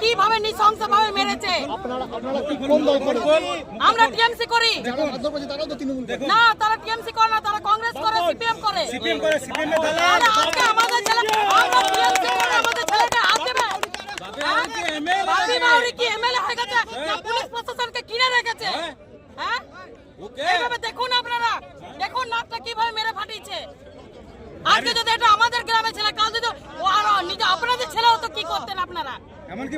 কিভাবে নৃশংসভাবে মেরেছে। আমরা টিএমসি করি না, তারা টিএমসি করে না, তারা কংগ্রেস করে, সিপিএম করে। আজকে আমাদের ছেলে, আমরা টিএমসি করে আমাদের ছেলেকে হাত দেবে। বাপি বাউরি কি এমএলএ হয়ে গেছে না পুলিশ প্রশাসনকে কিনে রেখেছে? হ্যাঁ, এইভাবে দেখুন, আপনারা দেখুন নাটটা কিভাবে মেরে ফাটিয়েছে। আজকে যদি এটা আমাদের গ্রামে ছেলে, কাল যদি নিজে আপনাদের ছেলে হতো কি করতেন আপনারা? এমনকি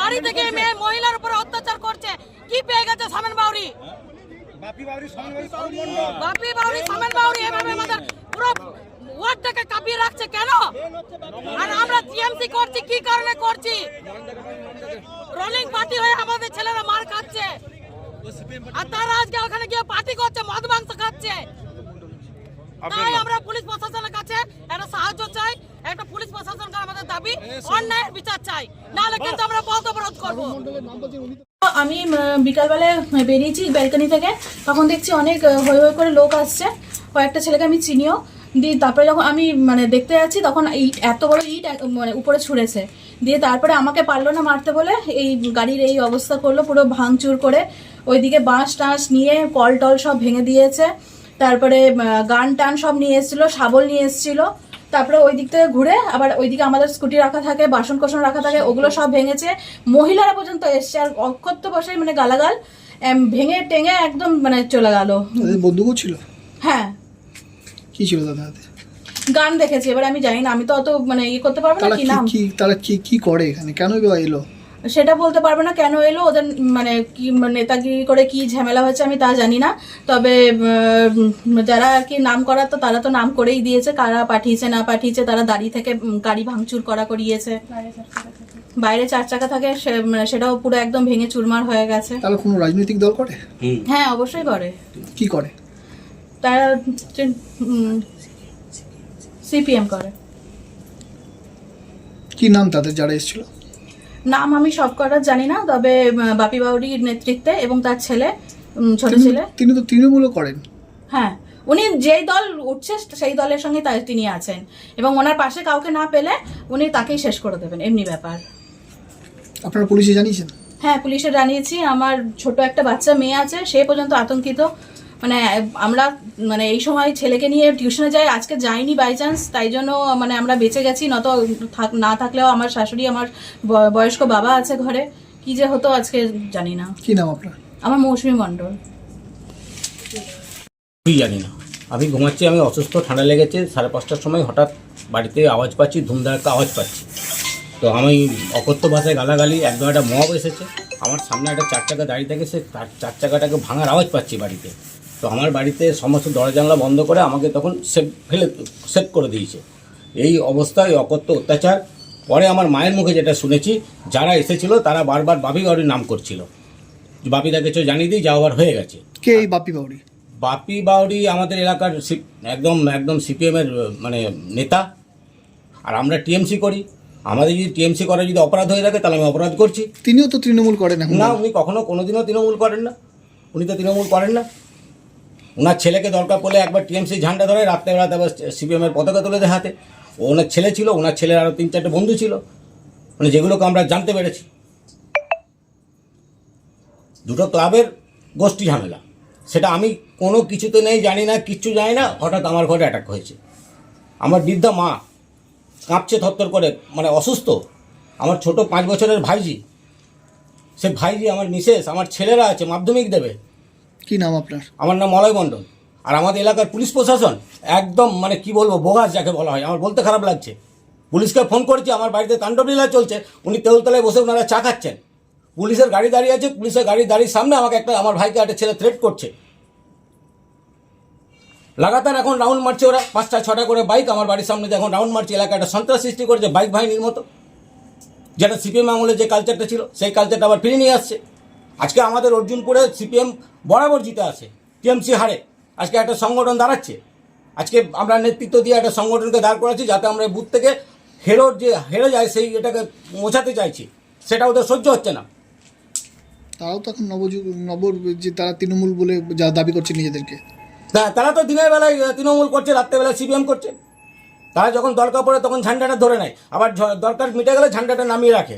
বাড়ি থেকে মেয়ে মহিলার উপর অত্যাচার করছে, কি পেয়ে গেছে সামেন বাউরি? বাপি বাউরি সামেন বাউরি এভাবে আমাদের পুরো ওয়ার্ডটাকে কাঁপিয়ে রাখছে কেন? আর আমরা টিএমসি করছি কি কারণে করছি? রোলিং পার্টি হয়ে আমাদের ছেলেরা মার খাচ্ছে, আর তারা আজকে ওখানে গিয়ে পার্টি করছে, মদ মাংস খাচ্ছে। তাই আমরা পুলিশ প্রশাসনের কাছে একটা সাহায্য চাই, একটা পুলিশ প্রশাসনকে আমাদের দাবি অন্যায়ের বিচার চাই, নাহলে কিন্তু আমরা পথ অবরোধ করবো। আমি বিকালবেলায় বেরিয়েছি ব্যালকনি থেকে, তখন দেখছি অনেক হই হই করে লোক আসছে, কয়েকটা ছেলেকে আমি চিনিও দিয়ে। তারপরে যখন আমি দেখতে যাচ্ছি তখন ইট, এত বড় ইট উপরে ছুঁড়েছে, দিয়ে তারপরে আমাকে পারলো না মারতে বলে এই গাড়ির এই অবস্থা করলো, পুরো ভাঙচুর করে ওইদিকে বাঁশ টাঁশ নিয়ে কল টল সব ভেঙে দিয়েছে। তারপরে গান টান সব নিয়ে এসেছিলো, শাবল নিয়ে এসেছিলো। তারপরে ওই দিক থেকে ঘুরে আবার ওইদিকে আমাদের স্কুটি রাখা থাকে, বাসন কোসন রাখা থাকে, ওগুলো সব ভেঙেছে। মহিলারা পর্যন্ত এসছে, আর অক্ষত বসে গালাগাল ভেঙে টেঙে একদম চলে গেল। বন্দুকও ছিল? হ্যাঁ। কি ছিল তাদের হাতে? গান দেখেছি, এবার আমি জানি না, আমি তো অত ইয়ে করতে পারবো না। কি নাম, তারা কি করে এখানে, কেন এলো সেটা বলতে পারবো না। কেন এলো, ওদের কি নেতাগিরি করে কি ঝামেলা হয়েছে আমি তা জানি না। তবে যারা আর কি নাম করার, তো তারা তো নাম করেই দিয়েছে, কারা পাঠিয়েছে না পাঠিয়েছে, তারা দাঁড়িয়ে থেকে গাড়ি ভাঙচুর করিয়েছে। বাইরে 4 চাকা থাকে, সেটাও পুরো একদম ভেঙে চুরমার হয়ে গেছে। তারা কোনো রাজনৈতিক দল করে? হ্যাঁ, অবশ্যই করে। কি করে তারা? সিপিএম করে। কি নাম তাদের যারা এসেছিল? নাম আমি সব কটা জানি না, তবে বাপি বাউরির নেতৃত্বে এবং তার ছেলে, ছোট ছেলে। তিনি তো তৃণমূলও করেন। হ্যাঁ, উনি যেই দল উঠছে সেই দলের সঙ্গে তিনি আছেন, এবং ওনার পাশে কাউকে না পেলে উনি তাকেই শেষ করে দেবেন, এমনি ব্যাপার। আপনারা পুলিশে জানিয়েছেন? হ্যাঁ, পুলিশে জানিয়েছি। আমার ছোট একটা বাচ্চা মেয়ে আছে, সে পর্যন্ত আতঙ্কিত। আমরা এই সময় ছেলেকে নিয়ে টিউশনে যাই, আজকে যাইনি বাই চান্স, তাই জন্য আমরা বেঁচে গেছি। নত না থাকলেও আমার শাশুড়ি, আমার বয়স্ক বাবা আছে ঘরে, কি যে হতো আজকে জানি না। কি নাম আপনার? আমার মৌসুমী মণ্ডল। জানি না, আমি ঘুমাচ্ছি, আমি অসুস্থ, ঠান্ডা লেগেছে। 5:30টার সময় হঠাৎ বাড়িতে আওয়াজ পাচ্ছি, ধুমধারাক্কা আওয়াজ পাচ্ছি। তো আমি অকথ্য ভাষায় গালাগালি, একদম একটা মব এসেছে। আমার সামনে একটা 4 চাকা দাঁড়িয়ে থাকে, সে 4 চাকাটাকে ভাঙার আওয়াজ পাচ্ছি বাড়িতে। তো আমার বাড়িতে সমস্ত দরজা জানলা বন্ধ করে আমাকে তখন সেভ করে দিয়েছে। এই অবস্থায় অকথ্য অত্যাচার। পরে আমার মায়ের মুখে যেটা শুনেছি, যারা এসেছিল তারা বারবার বাপি বাউরির নাম করছিল, বাপিদাকে কিছু জানিয়ে দিই, যাওয়ার হয়ে গেছে। কে এই বাপি বাউরি? বাপি বাউরি আমাদের এলাকার একদম সিপিএমের নেতা। আর আমরা টিএমসি করি। আমাদের যদি টিএমসি করে যদি অপরাধ হয়ে থাকে, তাহলে আমি অপরাধ করছি। তিনিও তো তৃণমূল করেন না, উনি কোনোদিনও তৃণমূল করেন না। উনি তো তৃণমূল করেন না। ওনার ছেলেকে দরকার পড়লে একবার টিএমসি ঝান্ডা ধরে, রাত্রেবেলাতে আবার সিপিএমের পতাকা তুলে দেয় হাতে। ওনার ছেলে ছিল, ওনার ছেলের আরও 3-4টে বন্ধু ছিল, যেগুলোকে আমরা জানতে পেরেছি। দুটো ক্লাবের গোষ্ঠী ঝামেলা, সেটা আমি কোনো কিছুতে নেই, জানি না, কিচ্ছু জানি না। হঠাৎ আমার ঘরে অ্যাটাক হয়েছে। আমার বৃদ্ধা মা কাঁপছে থরথর করে, অসুস্থ। আমার ছোট 5 বছরের ভাইজি, সে ভাইজি, আমার মিসেস, আমার ছেলেরা আছে, মাধ্যমিক দেবে। কি নাম আপনার? আমার নাম মলয় মণ্ডল। আর আমাদের এলাকার পুলিশ প্রশাসন একদম কি বলবো, বোগাস যাকে বলা হয়। আমার বলতে খারাপ লাগছে। পুলিশকে ফোন করেছি, আমার বাড়িতে তাণ্ডবলীলা চলছে, উনি তেলতলায় বসে ওনারা চা খাচ্ছেন। পুলিশের গাড়ি দাঁড়িয়ে আছে, পুলিশের গাড়ি দাঁড়িয়ে সামনে আমাকে আমার ভাইকে একটা ছেলে থ্রেট করছে। লাগাতার এখন রাউন্ড মারছে ওরা, 5টা-6টা করে বাইক আমার বাড়ির সামনে এখন রাউন্ড মারছে। এলাকায় একটা সন্ত্রাস সৃষ্টি করেছে বাইক বাহিনীর মতো, যেটা সিপিএম আমলে যে কালচারটা ছিল, সেই কালচারটা আবার ফিরে নিয়ে আসছে। আজকে আমাদের অর্জুনপুরে সিপিএম বরাবর জিতে আসে, টিএমসি হারে। আজকে একটা সংগঠন দাঁড়াচ্ছে, আজকে আমরা নেতৃত্ব দিয়ে একটা সংগঠনকে দাঁড় করাচ্ছি, যাতে আমরা বুথ থেকে হেরে যায় সেই এটাকে মোছাতে চাইছি। সেটা ওদের সহ্য হচ্ছে না। তারাও তো এখন যে তারা তৃণমূল বলে যা দাবি করছে নিজেদেরকে, তারা তো দিনের বেলায় তৃণমূল করছে, রাত্রেবেলায় সিপিএম করছে। তারা যখন দরকার পড়ে তখন ঝান্ডাটা ধরে নেয়, আবার দরকার মিটে গেলে ঝান্ডাটা নামিয়ে রাখে।